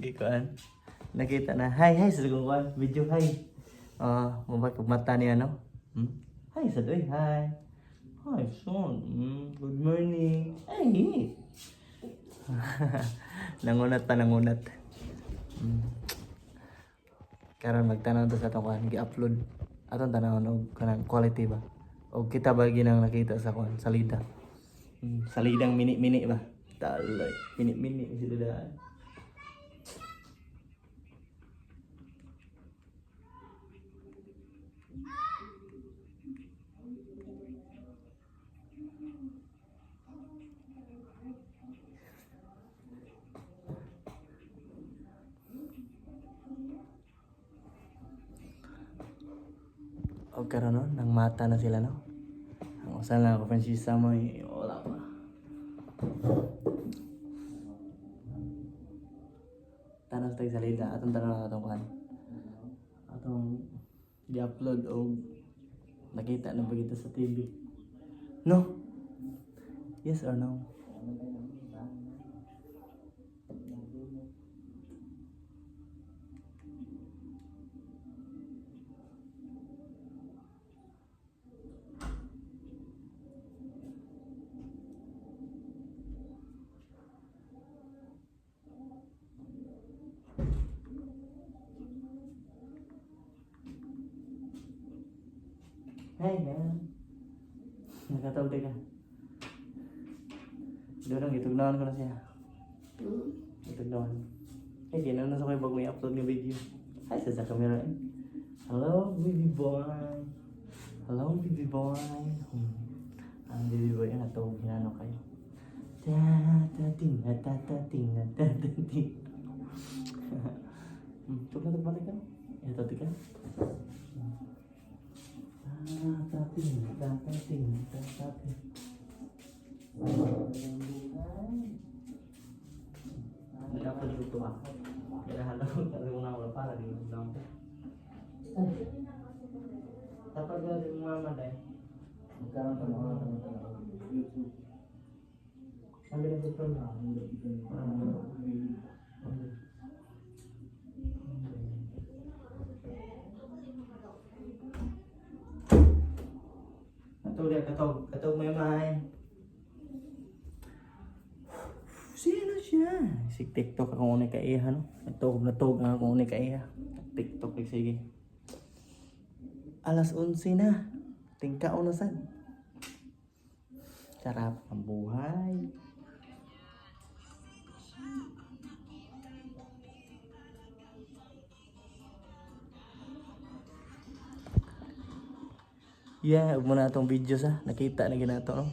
Ikuan. Nakita na. Hi, hi sa kuan. Video hi. Mabay pag mata niya no. Hi sa doy. Hi. Hi son. Good morning. Hey. Nangunat pa nangunat. Karon magtanaw to sa atong kuan gi-upload. Atong tanawon og kanang quality ba. O kita ba ginang nakita sa kuan salida. Salidang mini-mini ba. Talay. Mini-mini sila daan. O karon no, nang mata na sila no. Ang usa lang ako Francisa mo wala pa. Tanas tayo salida atong tanaw atong kuan. Atong i-upload o nakita na ba kita sa TV? No? Yes or no? Hey man. Nakatawag ka. Doon itugnawan ko na siya. Itugnawan. Eh, ginawa na sa kayo bago may upload ng video. Hi, sa camera eh. Hello, baby boy. Hello, baby boy. Ang baby boy yan, natawag ginano kayo. Ta-ta-ting, ta-ta-ting, ta-ta-ting. Tugnawan ka. Ito, tika. Tating. Hindi ako dito kaya halaw na wala para di mo lang. Dapat gawin mo mama dahil magkaroon ka mga YouTube. Sabi na dito na katog may mahay. Sino siya? Si TikTok ako unay kaiha no. Natog ang ako unay kaiha. TikTok sige. Alas 11 na. Tingkaon na sad. Sarap ang buhay. Yeah, ug mo na atong video sa nakita na ginato no.